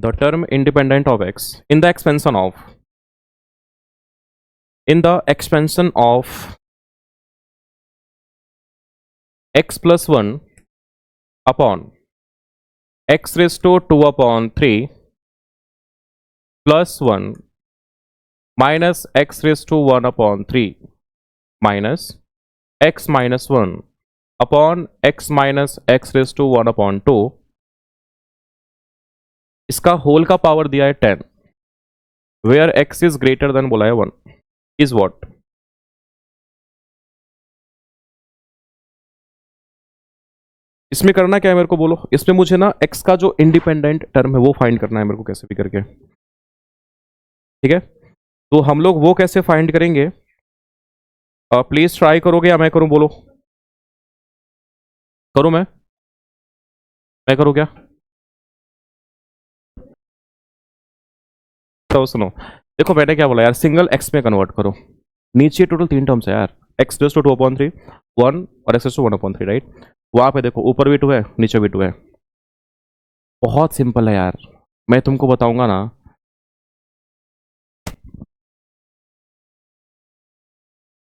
the term independent of x in the expansion of x plus 1 upon x raised to 2 upon 3 plus 1 minus x raised to 1 upon 3 minus x minus 1 upon x minus x raised to 1 upon 2, इसका whole का power दिया है 10, where x is greater than बोला है 1, is what? इसमें करना क्या है मेरे को बोलो? इसमें मुझे ना x का जो इंडिपेंडेंट टर्म है वो फाइंड करना है मेरे को कैसे भी करके, ठीक है? तो हम लोग वो कैसे फाइंड करेंगे? प्लीज ट्राई करोगे या मैं करूं? बोलो, करूं मैं करूं क्या? तो सुनो, देखो मैंने क्या बोला यार, सिंगल x में कन्वर्ट करो। नीचे टोटल 3 टर्म्स है यार, x रेज़ टू 2 अपॉन 3 1 और x raise to 1 upon 3, right? वहां पे देखो ऊपर भी 2 है, नीचे भी 2 है। बहुत सिंपल है यार, मैं तुमको बताऊंगा ना।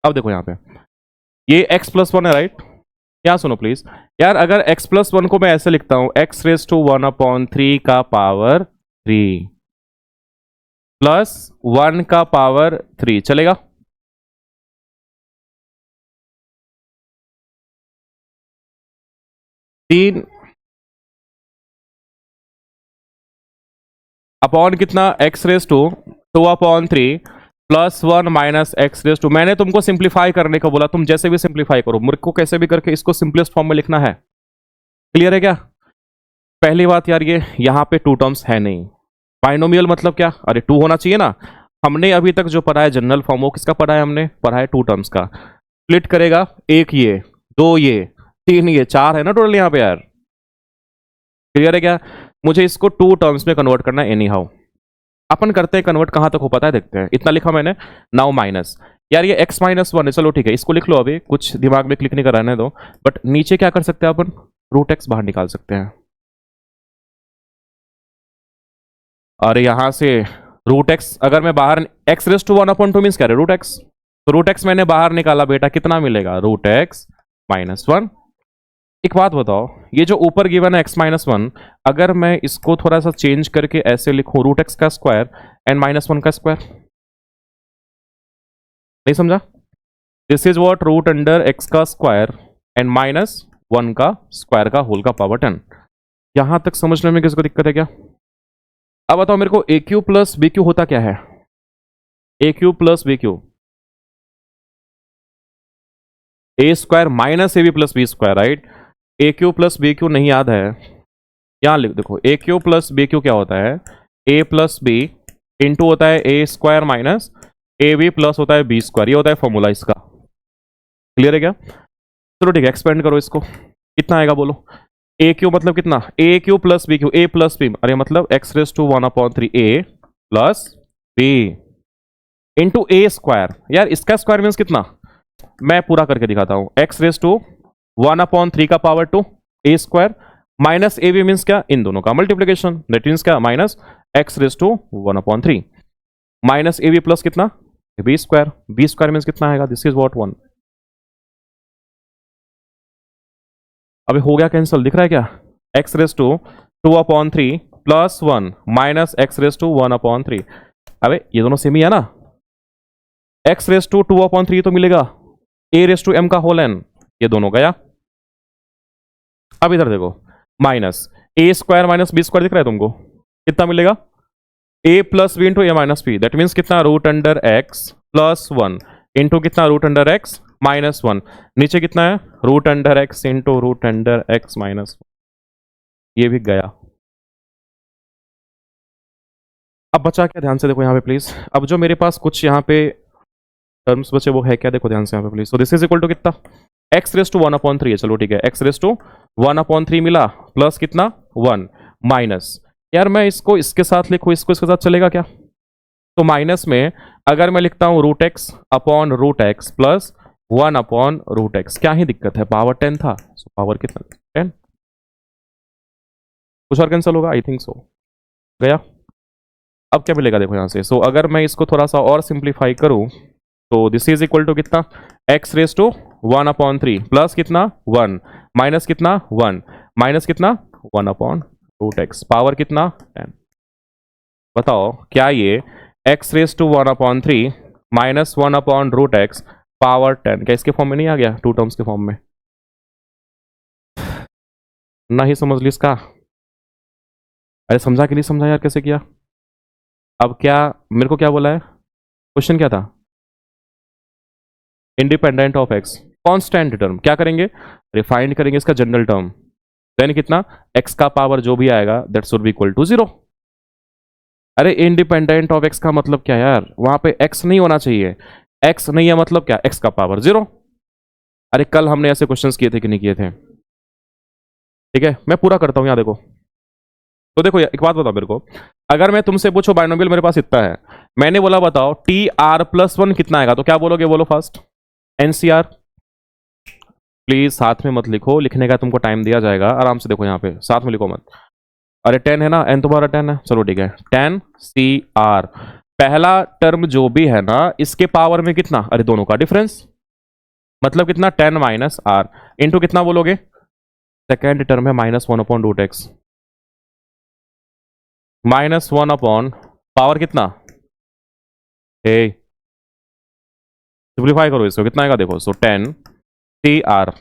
अब देखो यहाँ पे ये x प्लस 1 है, राइट? क्या सुनो प्लीज यार, अगर x प्लस 1 को मैं ऐसे लिखता हूं, x रेज़ टू 1 अपॉन 3 का पावर 3 प्लस 1 का पावर 3, चलेगा? तीन अपॉन कितना, x raise to 2 upon 3 plus 1 minus x raise to. मैंने तुमको सिंप्लीफाई करने को बोला, तुम जैसे भी सिंप्लीफाई करो, मुझे को कैसे भी करके इसको सिंपलेस्ट फॉर्म में लिखना है। क्लियर है क्या? पहली बात यार, ये यहां पे 2 टर्म्स है नहीं। बाइनोमियल मतलब क्या? अरे 2 होना चाहिए ना। हमने अभी तक जो पढ़ा है जनरल फॉर्म, वो किसका पढ़ा है? हमने पढ़ा है 2 टर्म्स का। स्प्लिट करेगा, एक ये, 2 ये, 3 ये, 4 है ना टोटल यहाँ पे यार। क्लियर है क्या? मुझे इसको 2 टर्म्स में कन्वर्ट करना है एनी हाउ। अपन करते हैं कन्वर्ट, कहां तक हो पता है, देखते हैं। इतना लिखा मैंने, नाउ माइनस यार ये x माइनस 1 है, चलो ठीक है, इसको लिख लो, अभी कुछ दिमाग में क्लिक नहीं कराने दो। बट नीचे क्या कर सकते हैं अपन? रूट x बाहर निकाल सकते हैं। और यहां से रूट x अगर मैं बाहर, x raise to 1 upon 2 means क्या है? Root x। तो रूट x मैंने बाहर निकाला बेटा, कितना मिलेगा? Root x minus 1। एक बात बताओ, ये जो ऊपर गिवन है x माइनस 1, अगर मैं इसको थोड़ा सा चेंज करके ऐसे लिखूं, रूट x का स्क्वायर एंड माइनस 1 का स्क्वायर, नहीं समझा? This is what root under x का स्क्वायर एंड माइनस 1 का स्क्वायर का होल का पावर 10। यहां तक समझने में किसको दिक्कत है क्या? अब बताओ मेरे को, A cube plus B cube होता क्या है? A cube plus B cube, A square minus A B plus B square, right? A cube plus B cube नहीं याद है? यहां लिख, देखो A cube plus B cube क्या होता है? ए प्लस बी इंटू होता है A square minus A B plus होता है बी स्क्वायर। ये होता है फॉर्मूला इसका। क्लियर है क्या? चलो ठीक है, एक्सपेंड करो इसको, कितना आएगा बोलो? ए क्यू मतलब कितना? A cube plus B cube, A plus B, अरे मतलब X raise to 1 upon 3 A plus B into A square. यार इसका स्क्वायर मीन्स कितना? मैं पूरा करके दिखाता हूं, एक्स रेज़ टू 1 अपॉन 3 का power 2 a square minus A b means क्या? इन दोनों का मल्टीप्लीकेशन, दैट मीन्स क्या? Minus x raise to 1 upon 3 minus A B plus कितना? B square. B square means कितना आएगा? This is what 1। अभी हो गया कैंसिल, दिख रहा है क्या? X raise to 2 upon 3 plus 1 minus x raise to 1 upon 3। अबे ये दोनों सेम ही है ना? एक्स रेज़ टू 2 अपॉन 3 तो मिलेगा ए रेज़ टू एम का होल एन, ये दोनों गया। अब इधर देखो, minus a square minus b square, दिख रहा है तुमको? कितना मिलेगा? A plus B into a minus b, that means कितना? Root under x plus 1 into कितना? Root under x minus 1। नीचे कितना है? Root under x into root under x minus 1। ये भी गया। अब बचा क्या? ध्यान से देखो यहाँ पे प्लीज। अब जो मेरे पास कुछ यहाँ पे टर्म्स बचे वो है क्या? देखो ध्यान से यहाँ पे प्लीज। तो दिस इज इक्वल टू कितना? एक्स रेज़ टू 1 अपॉन 3 है, चलो ठीक है, एक्स रेज़ टू 1 अपॉन 3 मिला प्लस कितना? 1 माइनस, यार मैं इसको इसके साथ लिखूँ, इसको इसके साथ चलेगा क्या? तो माइनस में अगर मैं लिखता हूं root X upon root X plus 1 upon root X, क्या ही दिक्कत है? पावर 10 था, सो पावर कितना? 10। कुछ और कैंसिल होगा? I think so. गया। अब क्या मिलेगा देखो यहाँ से, सो अगर मैं इसको थोड़ा सा और सिंप्लीफाई करूँ तो दिस इज इक्वल टू कितना, एक्स रेस टू 1/3 प्लस कितना 1 माइनस कितना 1 माइनस कितना 1/√x पावर कितना 10। बताओ क्या ये X raise to 1/3 minus 1/√x power 10 क्या इसके फॉर्म में नहीं आ गया, टू टर्म्स के फॉर्म में? ना ही समझ ली इसका? अरे समझा कि नहीं समझा यार, कैसे किया? अब क्या मेरे को क्या बोला है, क्वेश्चन क्या था? Independent of X, constant term क्या करेंगे, रिफाइंड करेंगे इसका जनरल टर्म, देन कितना एक्स का पावर जो भी आएगा that should be equal to 0। अरे इंडिपेंडेंट ऑफ एक्स का मतलब क्या यार, वहां पे एक्स नहीं होना चाहिए, एक्स नहीं है मतलब क्या, एक्स का पावर 0। अरे कल हमने ऐसे क्वेश्चंस किए थे कि नहीं किए थे? ठीक है मैं पूरा करता हूं, यहाँ देखो। तो देखो एक बात बताओ मेरे को, अगर मैं तुमसे पूछो बाइनोमियल मेरे पास इतना है, मैंने बोला बताओ टी आर प्लस 1 कितना आएगा, तो क्या बोलोगे, बोलो फास्ट एनसीआर। प्लीज साथ में मत लिखो, लिखने का तुमको टाइम दिया जाएगा, आराम से देखो यहाँ पे, साथ में लिखो मत। अरे 10 है ना, एन तुम्हारा 10 है, चलो ठीक है 10 सी आर, पहला टर्म जो भी है ना इसके पावर में कितना, अरे दोनों का डिफरेंस, मतलब कितना 10 माइनस आर इंटू कितना बोलोगे, सेकेंड टर्म है -1/√x -1 अपॉन पावर कितना, ए सिंप्लीफाई करो इसको, कितना आएगा देखो, so 10 C R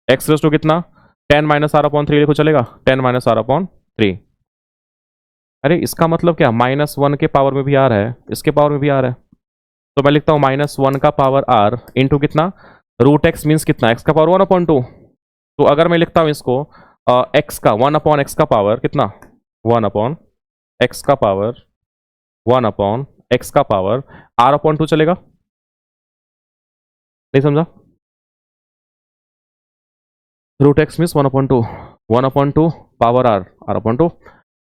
X raise to कितना 10 माइनस आर अपॉन 3 लिखो चलेगा, 10 माइनस आर अपॉन 3। अरे इसका मतलब क्या, -1 के पावर में भी आ रहा है, इसके पावर में भी आ रहा है, तो मैं लिखता हूँ -1 का पावर आर इंटू कितना √x मीन्स कितना, एक्स का पावर 1/2। तो अगर मैं लिखता हूँ इसको एक्स का 1/x का पावर कितना 1/x का पावर 1/x का पावर r/2 चलेगा, नहीं समझा? √x means 1/2 power r/2।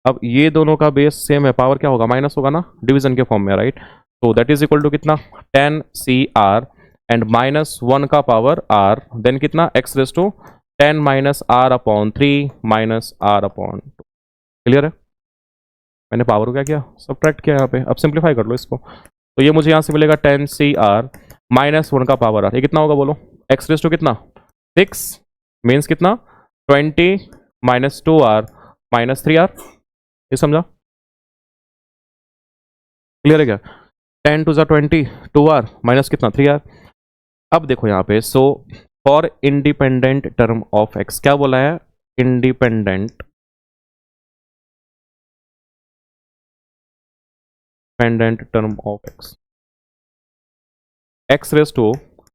अब ये दोनों का बेस सेम है, पावर क्या होगा, माइनस होगा ना, डिवीजन के फॉर्म में, राइट? तो दैट इज इक्वल टू कितना 10 सी आर एंड -1 का पावर r, देन कितना x raise to 10 minus r/3 minus r/2। Clear है? मैंने पावर को क्या किया, सब्ट्रैक्ट किया यहाँ पे। अब सिंप्लीफाई कर लो इसको, तो ये मुझे यहाँ से मिलेगा 10 सी आर -1 का पावर r, ये कितना होगा बोलो, x रेस टू कितना 6 मीन्स कितना 20 -2r -3r, ये समझा? क्लियर है क्या? 10 टू ज़ा 20 2r माइनस कितना 3r। अब देखो यहाँ पे, so for independent term of x क्या बोला है, independent term of x raise to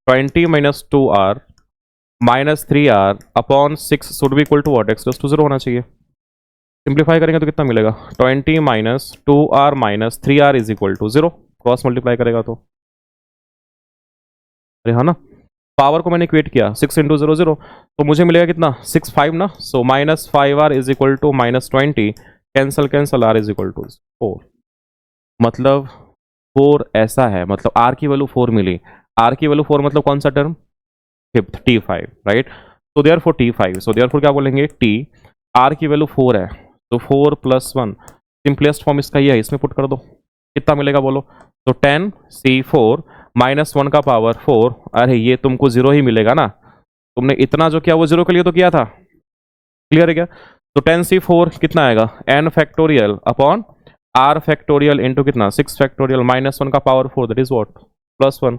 20 -2r -3r upon 6 should be equal to what, x raise to 0 होना चाहिए। सिंप्लीफाई करेंगे तो कितना मिलेगा, 20 -2r -3r is equal to 0, cross multiply करेगा तो, अरे हाँ ना, पावर को मैंने इक्वेट किया 6 इंटू 0 0, तो मुझे मिलेगा कितना 6 5 ना, so -5r is equal to -20, cancel cancel r is equal to 4, मतलब 4 ऐसा है, मतलब r की वैल्यू 4 मिली, r की वैल्यू 4 मतलब कौन सा टर्म, फिफ्थ t5, राइट? तो देयर फोर t5, सो देयर फोर क्या बोलेंगे t, r की वैल्यू 4 है, तो 4 + 1, सिंपलेस्ट फॉर्म इसका ये है, इसमें पुट कर दो, कितना मिलेगा बोलो, तो 10 c4 -1 का पावर 4, अरे ये तुमको 0 ही मिलेगा ना, तुमने इतना जो किया वो 0 के लिए तो किया था। क्लियर है क्या? तो 10c4 कितना आएगा, n factorial upon r factorial into कितना 6 फैक्टोरियल -1 का पावर 4 दैट इज व्हाट +1,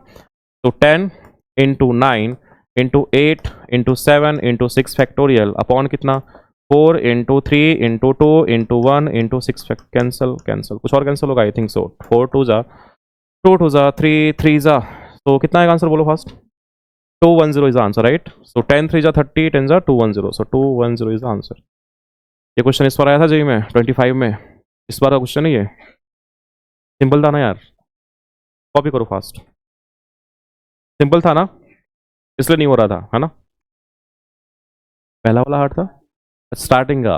तो 10 into 9 into 8 into 7 into 6 factorial upon कितना 4 into 3 into 2 into 1 into 6 cancel cancel, कुछ और कैंसल होगा आई थिंक सो, 4 2 जा 2 2 जा 3 3 जा, तो कितना आएगा आंसर बोलो फास्ट, 210 इज आंसर, राइट? सो 10 3 जा 30 10 जा 210, सो 210 इज आंसर। ये क्वेश्चन इस बार आया था जेई में 25 में, इस बार का क्वेश्चन है ये, सिंपल था ना यार, कॉपी करो फास्ट, सिंपल था ना, इसलिए नहीं हो रहा था, है ना? पहला वाला हार्ड था स्टार्टिंग का,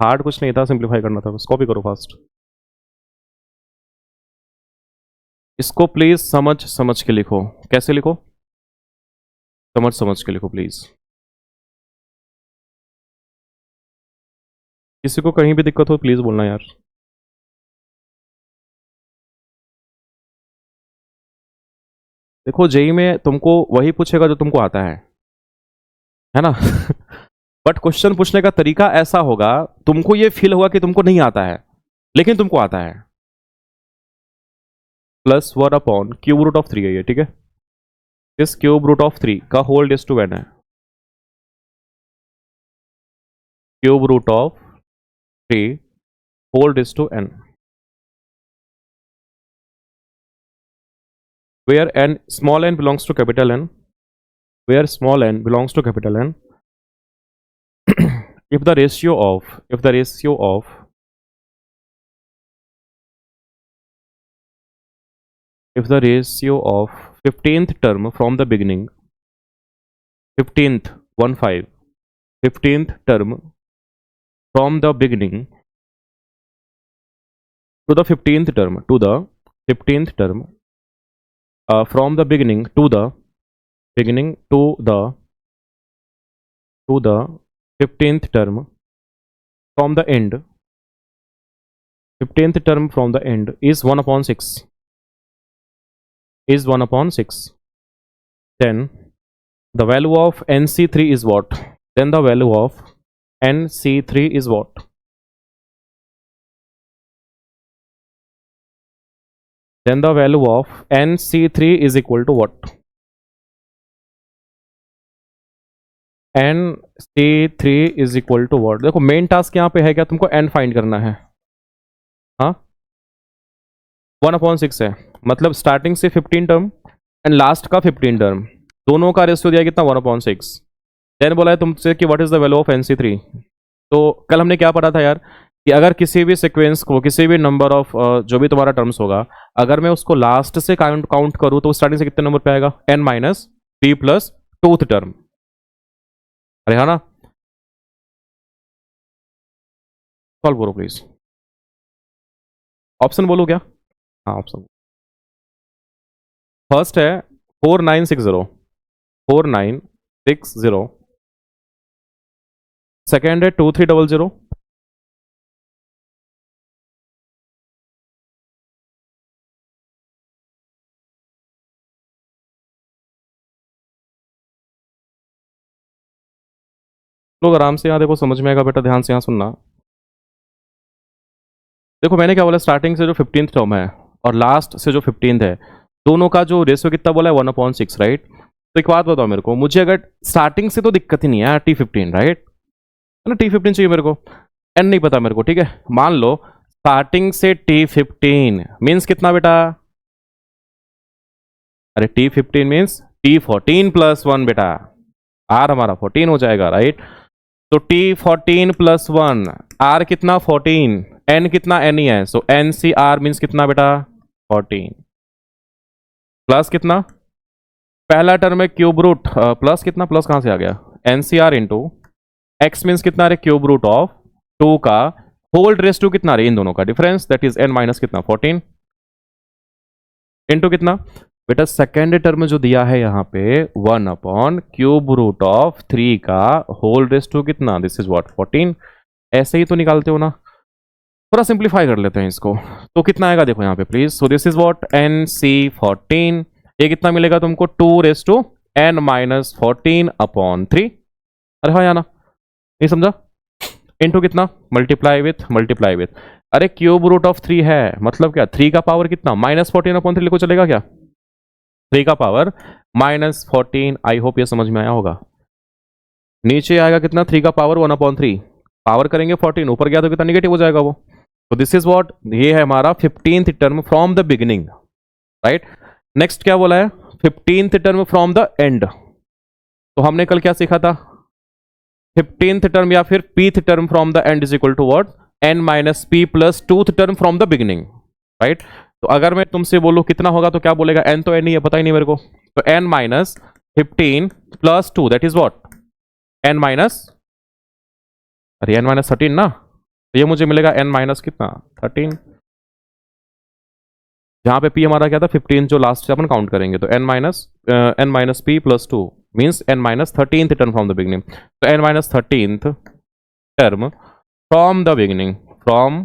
हार्ड कुछ नहीं था, सिंप्लीफाई करना था बस, कॉपी करो फास्ट। इसको प्लीज समझ समझ के लिखो, कैसे लिखो, समझ समझ के लिखो प्लीज। किसी को कहीं भी दिक्कत हो प्लीज बोलना यार। देखो जेई में तुमको वही पूछेगा जो तुमको आता है ना। बट क्वेश्चन पूछने का तरीका ऐसा होगा, तुमको ये फील होगा कि तुमको नहीं आता है लेकिन तुमको आता है। प्लस 1/³ है ये, ठीक है। इस √3 का होल रेज़ टू n है। √3 whole raise to n, where n small n belongs to capital N, where small n belongs to capital N, if the ratio of if the ratio of if the ratio of 15th term from the beginning, 15th 15 15th term from the beginning to the 15th term to the 15th term from the beginning to the beginning to the 15th term from the end, 15th term from the end is 1/6, is 1/6, then the value of nc3 is what? Then the value of nc3 is what? Then the value of nc3 is equal to what? nc3 is equal to what? देखो main task यहाँ पे है क्या, तुमको n find करना है। हाँ 1/6 है, मतलब स्टार्टिंग से 15 टर्म एंड लास्ट का 15 टर्म, दोनों का रेशियो दिया कितना 1/6। देन बोला है तुमसे कि what is the value of nc3। तो कल हमने क्या पढ़ा था यार कि अगर किसी भी सीक्वेंस को, किसी भी नंबर ऑफ जो भी तुम्हारा टर्म्स होगा, अगर मैं उसको लास्ट से काउंट करूं तो स्टार्टिंग से कितने नंबर पे आएगा, n-p प्लस 2th टर्म। अरे हाँ ना, सॉल्व करो प्लीज। ऑप्शन बोलो क्या? हाँ ऑप्शन फर्स्ट है 4960, 4960। सेकेंड है 2300। लोग आराम से यहाँ देखो, समझ में आएगा बेटा, ध्यान से यहाँ सुनना। देखो मैंने क्या बोला, स्टार्टिंग से जो 15th टर्म है और लास्ट से जो 15th है, दोनों का जो रेशियो कितना बोला है 1/6, राइट। तो एक बात बताओ मेरे को, मुझे अगर स्टार्टिंग से तो दिक्कत ही नहीं है T15, राइट है ना, T15 चाहिए मेरे को, n नहीं पता मेरे को, ठीक है। मान लो स्टार्टिंग से T15 मीन्स कितना बेटा, अरे T15 मीन्स T14 + 1 बेटा, R हमारा 14 हो जाएगा, राइट। तो T14 + 1, R कितना 14, N कितना N ही है, सो NCR मीन्स कितना बेटा 14 प्लस कितना, पहला टर्म है क्यूब रूट प्लस कितना, प्लस कहां से आ गया, NCR इंटू x मीन्स कितना रे, क्यूब रूट ऑफ 2 का होल रेस टू कितना रे, इन दोनों का difference, that is n minus कितना 14 इंटू कितना बेटा, सेकेंड टर्म जो दिया है यहाँ पे 1/³ का होल रेस टू कितना, दिस इज व्हाट 14। ऐसे ही तो निकालते हो ना, थोड़ा सिंप्लीफाई कर लेते हैं इसको, तो कितना आएगा देखो यहाँ पे please. So this is what NC14, ये कितना मिलेगा तुमको 2n-14/3। अरे हाँ या ना, नहीं समझा, इनटू कितना, मल्टीप्लाई विथ, अरे क्यूब रूट ऑफ 3 है, मतलब क्या 3 का पावर कितना -14/3 लिखो, चलेगा क्या, 3 का पावर -14। आई होप ये समझ में आया होगा। नीचे आएगा कितना, 3 का पावर 1/3, पावर करेंगे 14, ऊपर गया तो कितना निगेटिव हो जाएगा वो। तो दिस इज व्हाट, ये है हमारा 15th term from the beginning, right. Next क्या बोला है, 15th term from the and. तो हमने कल क्या सीखा था, 15th टर्म या फिर pth term from the end is equal to what, n-p plus 2th term from the beginning, right. तो अगर मैं तुमसे बोलूं कितना होगा तो क्या बोलेगा, n तो n ही है, पता ही नहीं मेरे को, तो n-15 plus 2 that is what n-, अरे n-13 ना, तो ये मुझे मिलेगा n- कितना 13, जहां पे p हमारा क्या था 15, जो लास्ट से अपन काउंट करेंगे, तो n-p plus 2 means n-13th term from the beginning. तो n-13th term from the beginning, from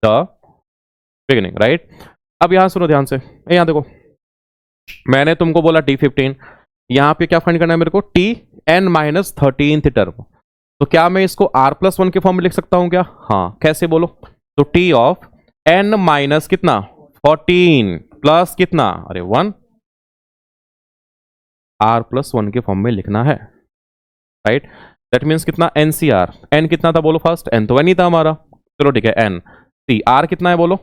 the beginning, right. अब यहां सुनो ध्यान से, यहां देखो, मैंने तुमको बोला T15, यहां पे क्या फाइंड करना है मेरे को, Tn-13th टर्म। तो क्या मैं इसको r+1 के फॉर्म में लिख सकता हूं क्या? हाँ, कैसे बोलो? तो T ऑफ n माइनस कितना 14 प्लस कितना, अरे 1, r+1 के फॉर्म में लिखना है, राइट। दैट मीन्स कितना, NCR, n कितना था बोलो फर्स्ट, n तो n ही था हमारा, चलो ठीक है n, सी r कितना है बोलो,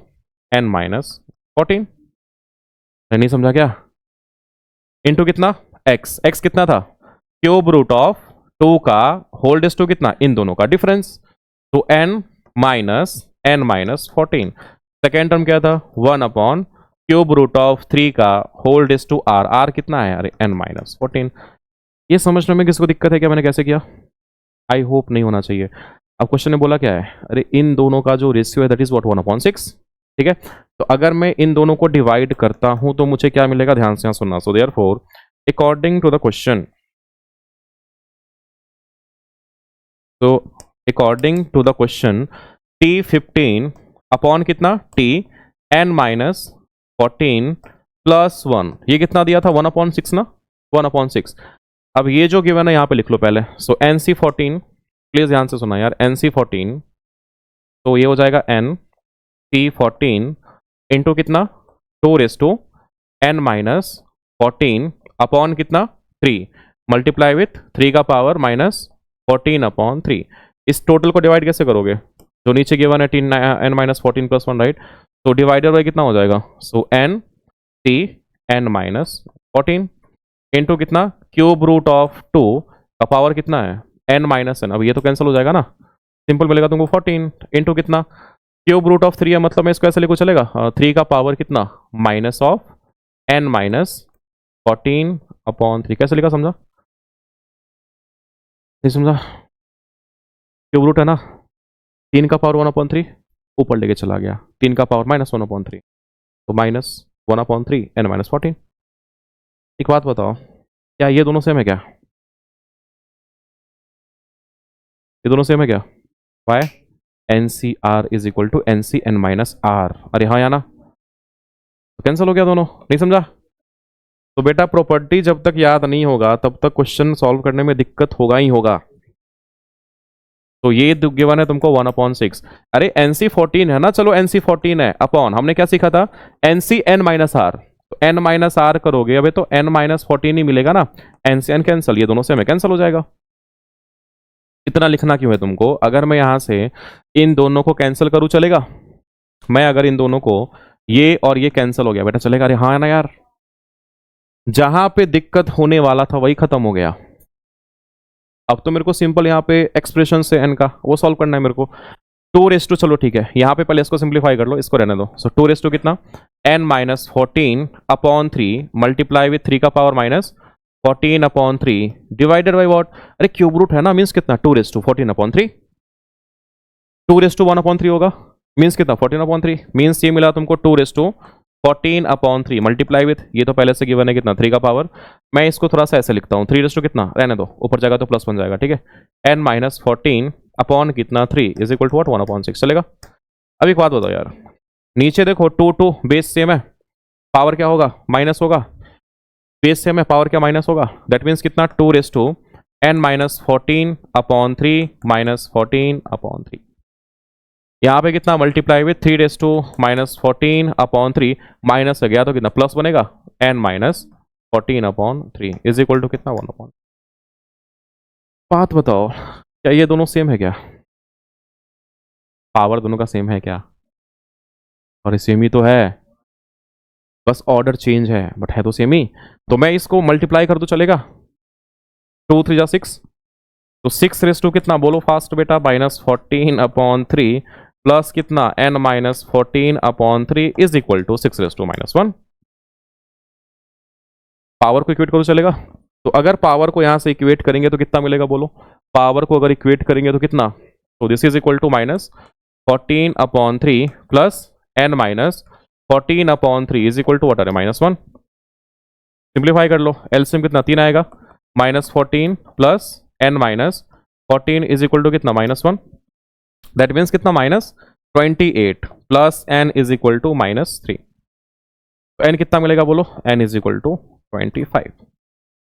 n-14, नहीं समझा क्या? इनटू कितना x, x कितना था, क्यूब रूट ऑफ 2 का होल रेज़ टू कितना, इन दोनों का डिफरेंस, तो n-14। सेकेंड टर्म क्या था, 1 अपॉन क्यूब रूट ऑफ 3 का whole raise to r, r कितना है, अरे n-14। ये समझने में किसको दिक्कत है क्या मैंने कैसे किया? आई होप नहीं होना चाहिए। अब क्वेश्चन ने बोला क्या है, अरे इन दोनों का जो रेशियो है दैट इज व्हाट 1/6, ठीक है। तो अगर मैं इन दोनों को डिवाइड करता हूं तो मुझे क्या मिलेगा, ध्यान से यहाँ सुनना। So therefore according to the question, तो according to the question T15 upon कितना, Tn-14 प्लस 1, ये कितना दिया था 1/6 ना, 1/6। अब ये जो गिवन है यहाँ पे लिख लो पहले। सो NC14, प्लीज ध्यान से सुना यार, NC14, तो ये हो जाएगा NC14 इंटू कितना 2n-14 अपॉन कितना 3 मल्टीप्लाई विथ 3 का पावर -14/3। इस टोटल को डिवाइड कैसे करोगे, जो नीचे गिवन है n-14 प्लस 1, राइट। तो डिवाइडर बाई कितना हो जाएगा, सो NCn-14 इंटू कितना क्यूब रूट ऑफ 2 का पावर कितना है n-n, अब ये तो कैंसिल हो जाएगा ना, सिंपल मिलेगा तुमको 14 इंटू कितना क्यूब रूट ऑफ 3 है, मतलब मैं इसको ऐसे लिखो चलेगा, 3 का पावर कितना माइनस ऑफ n-14/3, कैसे लिखा समझा, नहीं समझा? क्यूब रूट है ना, 3 का पावर 1/3 ऊपर लेके चला गया, 3 का पावर -1/3, तो -1/3 n-14। एक बात बताओ, क्या ये दोनों सेम है क्या, ये दोनों सेम है क्या? Why NCR is equal to NCn-R, अरे हाँ या ना, तो कैंसिल हो गया दोनों, नहीं समझा? तो बेटा प्रॉपर्टी जब तक याद नहीं होगा तब तक क्वेश्चन सॉल्व करने में दिक्कत होगा ही होगा। तो ये गिवन है तुमको 1/6, अरे NC14 है ना, चलो NC14 है अपॉन, हमने क्या सीखा था, NCn-R, तो n-R करोगे अबे तो n-14 ही मिलेगा ना, NCn कैंसिल, ये दोनों से में कैंसिल हो जाएगा। इतना लिखना क्यों है तुमको, अगर मैं यहां से इन दोनों को कैंसिल करूं चलेगा, मैं अगर इन दोनों को, ये और ये कैंसिल हो गया बेटा चलेगा, अरे हाँ ना यार, जहां पे दिक्कत होने वाला था वही खत्म हो गया। अब तो मेरे को सिंपल यहाँ पे एक्सप्रेशन से n का वो सॉल्व करना है मेरे को। 2 चलो ठीक है, यहाँ पे पहले इसको सिंप्लीफाई कर लो, इसको रहने दो। सो 2 कितना n-14/3 मल्टीप्लाई विथ 3 का पावर -14/3 डिवाइडेड बाई व्हाट, अरे क्यूब रूट है ना, मीन्स कितना 214/3, 2 1/3 होगा, मीन्स कितना 14/3, मीन्स ये मिला तुमको 214/3 मल्टीप्लाई विथ, ये तो पहले से गिवन है कितना 3 का पावर, मैं इसको थोड़ा सा ऐसे लिखता हूँ 3 कितना रहने दो, ऊपर जाएगा तो +1 जाएगा, ठीक है। n-14 अपॉन कितना 3 इज इक्वल टू 1/6 चलेगा। अब एक बात बताओ यार, नीचे देखो 2 बेस सेम है, पावर क्या होगा माइनस होगा, बेस सेम है पावर क्या माइनस होगा, दैट मीन्स कितना 2n-14/3 -14/3, यहाँ पे कितना मल्टीप्लाई विथ 3 - 14/3 माइनस हो गया तो कितना प्लस बनेगा n-14/3 इज इक्वल टू कितना 1/। बात बताओ क्या ये दोनों सेम है क्या, पावर दोनों का सेम है क्या? और सेम ही तो है, बस ऑर्डर चेंज है, बट है तो सेम ही। तो मैं इसको मल्टीप्लाई कर दूं चलेगा, 2 3 6, तो 6 कितना बोलो फास्ट बेटा -14/3 प्लस कितना n-14/3 is equal to 6 - 1। Power को इक्वेट करो चलेगा, तो अगर पावर को यहां से इक्वेट करेंगे तो कितना मिलेगा बोलो, पावर को अगर इक्वेट करेंगे तो कितना, तो this is equal to -14/3 plus n-14/3 is equal to what, अरे -1। सिंप्लीफाई कर लो, एलसीएम कितना 3 आएगा, -14 plus n-14 is equal to कितना -1। दैट मीन्स कितना, -28 plus n is equal to -3। तो n कितना मिलेगा बोलो, n इज इक्वल टू 25।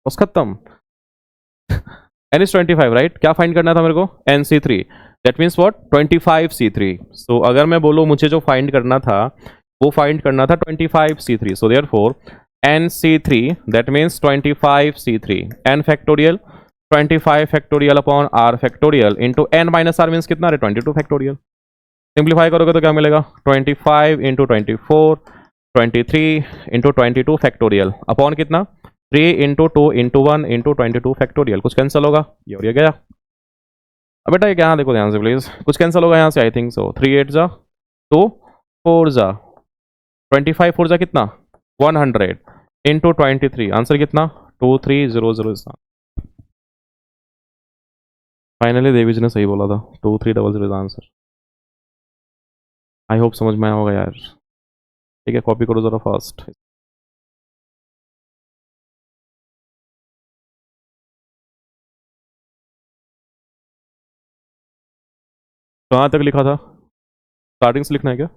बस खत्म। n is 25 right. क्या फाइंड करना था मेरे को, nc3। That means what, 25c3। सो अगर मैं बोलूँ मुझे जो फाइंड करना था वो फाइंड करना था 25c3। So therefore nc3 that means 25c3 n factorial 25 factorial upon r factorial into n minus r means कितना, 22 फैक्टोरियल। सिंप्लीफाई करोगे तो क्या मिलेगा, 25 इंटू 24 23 इंटू 22 फैक्टोरियल अपॉन कितना, 3 इंटू 2 इंटू 1 इंटू 22 फैक्टोरियल। कुछ कैंसिल होगा, ये और ये गया। अब बेटा ये यहाँ देखो ध्यान से प्लीज, कुछ कैंसिल होगा यहाँ से, आई थिंक सो। 3 8 जा 2, 4 जा 25, 4 जा कितना 100 इंटू 23, आंसर कितना 2300। फाइनली देवी जी ने सही बोला था, 2300 आंसर। आई होप समझ में आया होगा यार। ठीक है, कॉपी करो जरा फास्ट। कहाँ तक लिखा था, स्टार्टिंग से लिखना है क्या?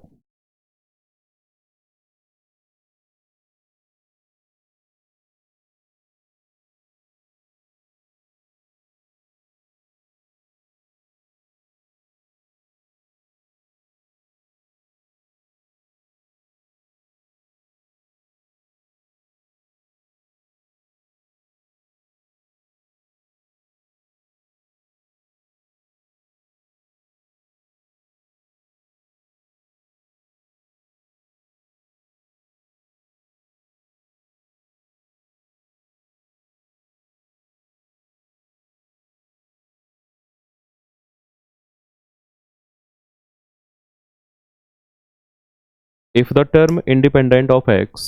If the term independent of x,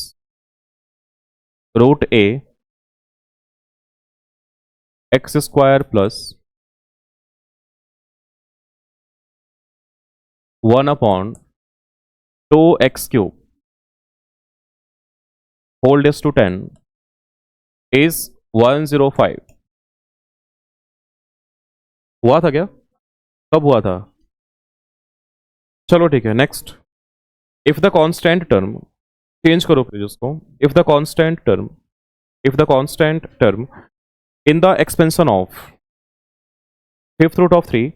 root a x square plus 1 upon 2x cube whole raised to 10 is 105, हुआ था क्या, कब हुआ था? चलो ठीक है, next. If the constant term, change करो प्लीज उसको। If the constant term, if the constant term in the expansion of fifth root of 3,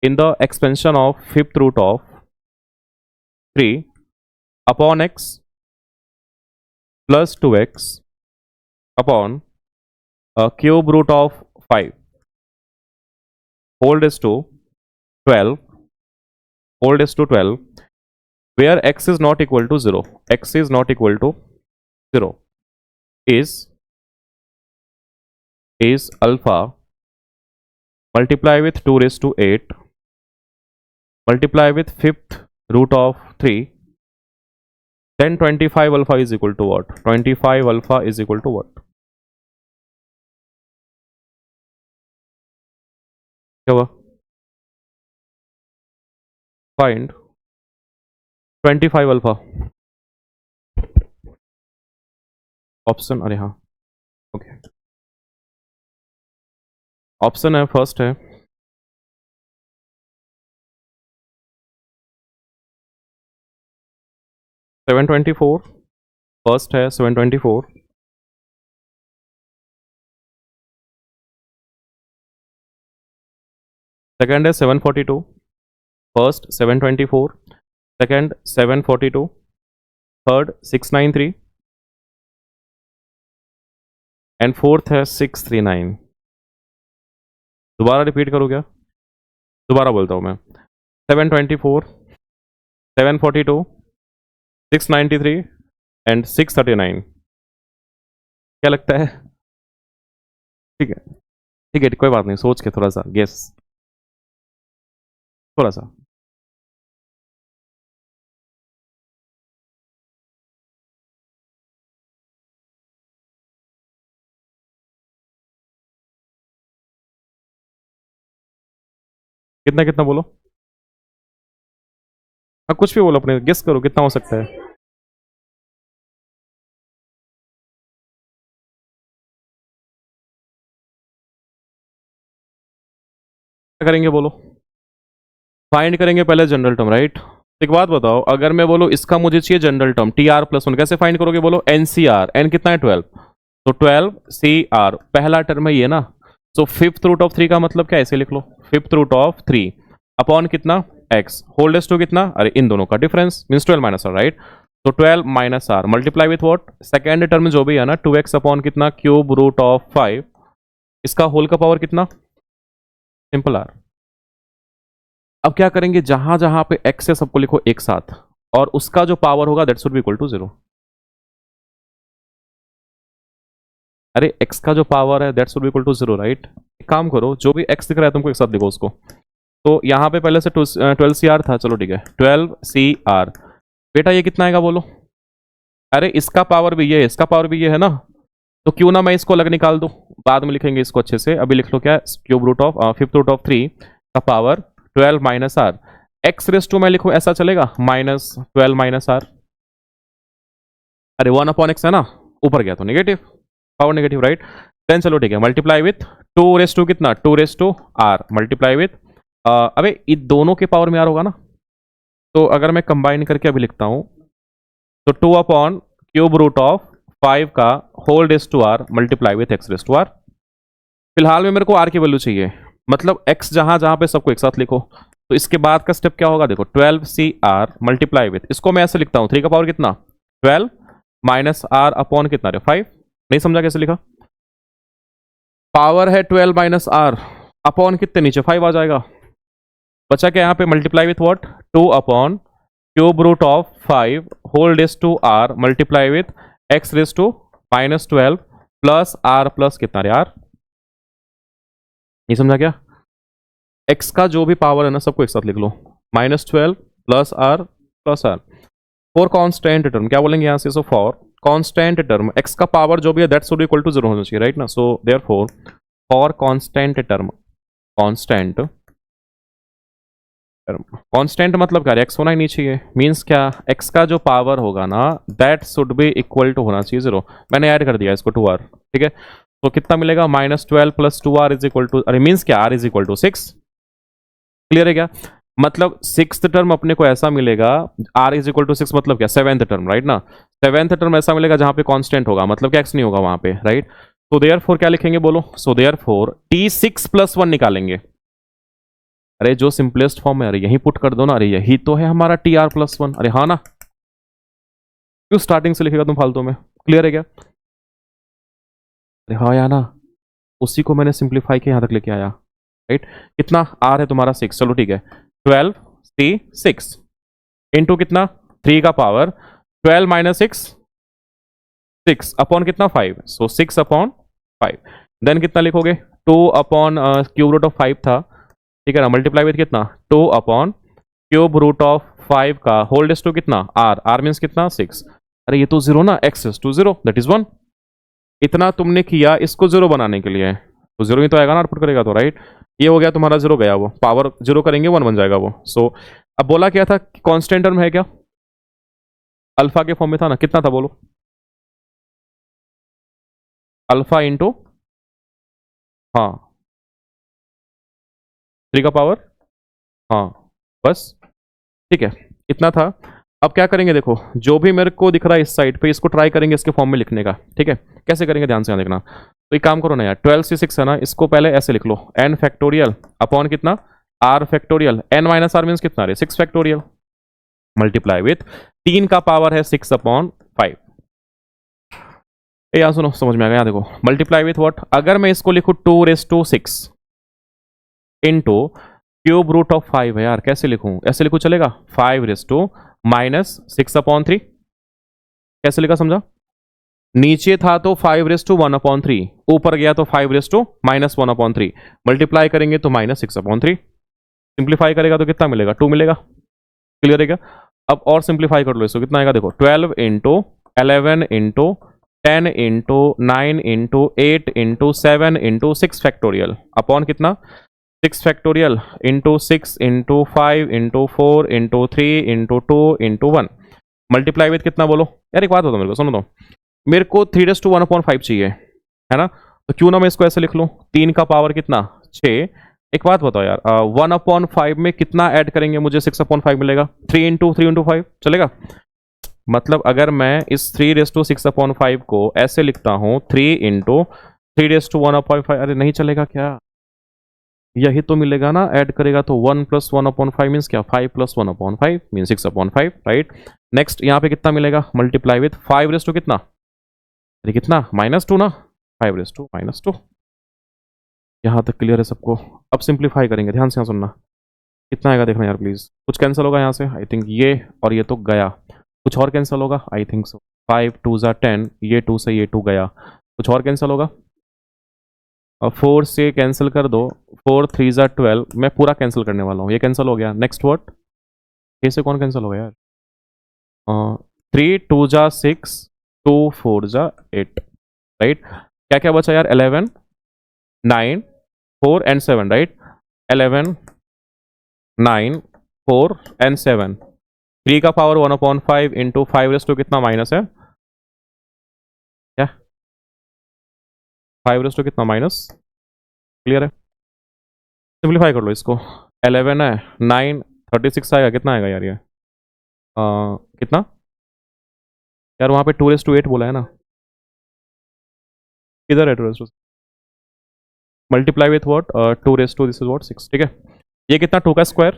in the expansion of fifth root of 3 upon x plus 2x upon a cube root of 5 whole raised to 12 whole raised to 12, where x is not equal to 0, x is not equal to 0, is alpha multiply with 2 raised to 8 multiply with fifth root of 3, then 25 alpha is equal to what, 25 alpha is equal to what, क्या हुआ, find 25 alpha. Option, अरे हाँ okay, option है, first है 724, first है 724, second है 742, first 724, second 742, third 693 and fourth है 639। दोबारा रिपीट करूँ क्या, दोबारा बोलता हूँ मैं, 724, 742, 693 एंड 639। क्या लगता है? ठीक है ठीक है, कोई बात नहीं, सोच के थोड़ा सा गेस, थोड़ा सा। कितना कितना बोलो, हाँ कुछ भी बोलो, अपने गेस करो कितना हो सकता है। क्या करेंगे बोलो, फाइंड करेंगे पहले जनरल टर्म, राइट। एक बात बताओ, अगर मैं बोलूँ इसका मुझे चाहिए general term T R plus one, कैसे फाइंड करोगे बोलो? एन सी आर, एन कितना है 12, तो 12 सी आर पहला टर्म है ये ना। सो फिफ्थ रूट ऑफ 3 का मतलब क्या है, ऐसे लिख लो, फिफ्थ रूट ऑफ 3 अपॉन कितना x होल्डेस्ट टू कितना, अरे इन दोनों का difference means 12 minus R, right. तो 12 minus R multiply with what, second term जो भी है ना 2x अपॉन कितना क्यूब रूट ऑफ 5, इसका होल का पावर कितना, सिंपल आर। अब क्या करेंगे, जहां जहां पे x है सबको लिखो एक साथ, और उसका जो पावर होगा that should be equal to 0। अरे x का जो पावर है that should be equal to 0, right. एक काम करो, जो भी x दिख रहा है तुमको एक साथ लिखो उसको। तो यहाँ पे पहले से 12 सी आर था, चलो ठीक है 12 सी आर। बेटा ये कितना आएगा बोलो? अरे इसका पावर भी ये है, इसका पावर भी ये है ना, तो क्यों ना मैं इसको अलग निकाल दूं, बाद में लिखेंगे इसको अच्छे से। अभी लिख लो क्या, cube root of fifth root of 3 का power 12 minus R, X raise to मैं लिखूं ऐसा चलेगा, माइनस 12 माइनस आर। अरे 1 अपॉन एक्स है ना, ऊपर गया तो negative, power negative, right. Then चलो ठीक है, मल्टीप्लाई विथ 2 रेस टू कितना, 2 raise to R, multiply with अबे इन दोनों के पावर में आर होगा ना, तो अगर मैं कंबाइन करके अभी लिखता हूं, तो 2 अपॉन क्यूब रूट ऑफ 5 का whole raise to R multiply with X raise to R. फिलहाल में मेरे को आर की वैल्यू चाहिए, मतलब एक्स जहां जहां पे सबको एक साथ लिखो। तो इसके बाद का स्टेप क्या होगा देखो, 12 सी आर मल्टीप्लाई विथ, इसको मैं ऐसे लिखता हूं 3 का पावर कितना 12 माइनस आर अपॉन कितना रे 5। नहीं समझा कैसे लिखा, पावर है 12 माइनस आर अपॉन कितने नीचे 5 आ जाएगा, बचा क्या यहाँ पे, multiply with what 2 upon cube root of 5 whole raise to R multiply with X raise to minus 12 plus R plus कितना रे आर। नहीं समझा क्या, एक्स का जो भी पावर है ना सबको एक साथ लिख लो, -12 plus R plus R. For constant term क्या बोलेंगे यहाँ से, so for constant term X का पावर जो भी है दैट शुड इक्वल टू 0 होना चाहिए, राइट ना। So therefore for constant term, constant term, constant मतलब क्या, एक्स होना ही नहीं चाहिए, मीन्स क्या, एक्स का जो पावर होगा ना that should be equal to होना चाहिए 0। मैंने ऐड कर दिया इसको 2r, ठीक है। तो कितना मिलेगा, -12 plus 2r is equal to, अरे मीन्स क्या, r is equal to 6। Clear है क्या, मतलब सिक्स्थ टर्म अपने को ऐसा मिलेगा, r इज इक्वल टू 6 मतलब क्या, सेवेंथ टर्म, राइट ना। सेवेंथ टर्म ऐसा मिलेगा जहां पे कांस्टेंट होगा, मतलब क्या एक्स नहीं होगा वहां पे, राइट। तो देयरफॉर क्या लिखेंगे बोलो, सो देयरफॉर t6 प्लस 1 निकालेंगे। अरे जो सिंपलेस्ट फॉर्म है, अरे यही पुट कर दो ना, अरे यही तो है हमारा टी आर प्लस 1, अरे हाँ ना, क्यों स्टार्टिंग से लिखेगा तुम फालतू में। क्लियर है क्या, अरे हाँ या ना, उसी को मैंने सिंप्लीफाई के यहां तक लेके आया, राइट। कितना आर है तुम्हारा 6, चलो ठीक है 12 सी 6 इंटू कितना 3 का पावर 12 माइनस 6 6 अपॉन कितना 5, सो 6 अपॉन 5। देन कितना लिखोगे 2 अपॉन क्यूब रूट ऑफ 5 था, ठीक है ना, मल्टीप्लाई विथ कितना 2 अपॉन क्यूब रूट ऑफ 5 का होल रेज़ टू कितना आर, आर मीन्स कितना 6। अरे ये तो 0 ना, X raise to 0 that is 1। इतना तुमने किया इसको 0 बनाने के लिए, तो 0 ही तो आएगा ना, आउटपुट करेगा तो, राइट। ये हो गया तुम्हारा 0 गया, वो पावर 0 करेंगे 1 बन जाएगा वो। सो अब बोला क्या था, कांस्टेंट टर्म है क्या, अल्फा के फॉर्म में था ना, कितना था बोलो, अल्फा इंटू, हाँ 3 का पावर, हाँ बस, ठीक है इतना था। अब क्या करेंगे देखो, जो भी मेरे को दिख रहा है इस साइड पे इसको ट्राई करेंगे इसके फॉर्म में लिखने का, ठीक है। कैसे करेंगे ध्यान से यहाँ देखना। तो एक काम करो ना यार, 12 से 6 है ना, इसको पहले ऐसे लिख लो n फैक्टोरियल अपॉन कितना r factorial, n minus R means कितना रे 6 फैक्टोरियल, मल्टीप्लाई विथ 3 का पावर है 6 अपॉन 5। यहाँ सुनो समझ में आ गया, यहाँ देखो मल्टीप्लाई विथ व्हाट, अगर मैं इसको लिखूँ 2 raise to 6 into cube root of 5 है यार, कैसे लिखूं, ऐसे लिखूं चलेगा 5 रेज़ टू माइनस 6 अपॉन 3, कैसे लिखा समझा, नीचे था तो 5 रेज़ टू 1 अपॉन 3, ऊपर गया तो 5 raise to minus 1 upon 3, multiply करेंगे तो माइनस 6 अपॉन 3, सिंप्लीफाई करेगा तो कितना मिलेगा 2 मिलेगा। क्लियर है क्या, अब और सिंप्लीफाई कर लो इसको, कितना आएगा देखो 12 into 11 into 10 into 9 into 8 into 7 into 6 factorial upon कितना 6 factorial into 6 into 5 into 4 into 3 into 2 into 1, multiply with कितना बोलो यार, एक बात बताओ मेरे को, सुनो तो, मेरे को 3 रेज़ टू 1 अपॉन 5 चाहिए है ना, तो क्यों ना मैं इसको ऐसे लिख लूँ 3 का पावर कितना 6 एक बात बताओ यार, 1/5 में कितना ऐड करेंगे मुझे 6/5 मिलेगा? 3 × 3 × 5 चलेगा? मतलब अगर मैं इस 3/6/5 को ऐसे लिखता हूँ 3 × 3/1/5, अरे नहीं चलेगा क्या? यही तो मिलेगा ना, ऐड करेगा तो 1 + 1/5 मीन्स क्या? 5 + 1/5 मीन 6/5, राइट? नेक्स्ट यहाँ पे कितना मिलेगा? मल्टीप्लाई विथ 5 कितना? अरे कितना? -2 ना, 5 - 2 यहाँ तक क्लियर है सबको? अब सिंप्लीफाई करेंगे, ध्यान से यहाँ सुनना। कितना आएगा देखना यार प्लीज। कुछ कैंसिल होगा यहाँ से, आई थिंक ये और ये तो गया। कुछ और कैंसिल होगा, आई थिंक सो। 5 × 2 = 10, ये 2 से ये 2 गया। कुछ और कैंसिल होगा, और 4 से कैंसिल कर दो। 4 × 3 = 12, मैं पूरा कैंसिल करने वाला हूँ, ये कैंसिल हो गया। नेक्स्ट वर्ड, ये से कौन कैंसिल हो गया यार? 3 × 2 = 6, 2 × 4 = 8, राइट? क्या क्या बचा यार? 11, 9, 4 and 7, राइट? 11, 9, 4 and 7। 3 का पावर 1/5 इंटू 5 कितना माइनस है क्या? 5 कितना माइनस, क्लियर है? सिंप्लीफाई कर लो इसको। 11 है, 9, 36 आएगा, कितना आएगा यार ये? कितना यार? वहाँ पे 2/8 बोला है ना, किधर है 2/8? Multiply with what? 2/, this is what 6, ठीक है? ये कितना? 2 का स्क्वायर,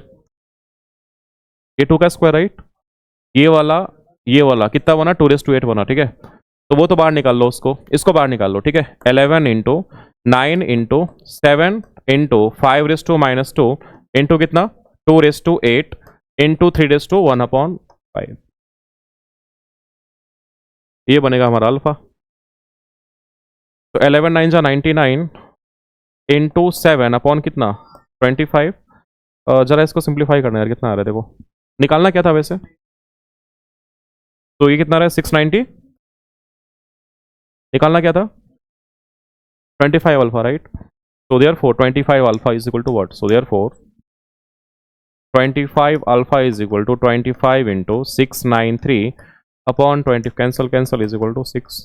ये 2 का स्क्वायर, राइट? ये वाला कितना बना? 2/8 बना, ठीक है? तो वो तो बाहर निकाल लो, इसको बाहर निकाल लो, ठीक है? 11 × 9 × 7 × 5⁻² इंटू कितना? 2/8 इंटू 3/1/5, ये बनेगा हमारा अल्फा। तो 11 9 = 99 इंटू 7 अपॉन कितना? 25। जरा इसको सिंप्लीफाई करना यार, कितना आ रहा है देखो। निकालना क्या था वैसे? तो ये कितना रहा है? 690। निकालना क्या था? 25 alpha, right? So therefore 25 alpha is equal to what? So therefore 25 alpha is equal to 25 into 693 upon 20, cancel is equal to 6।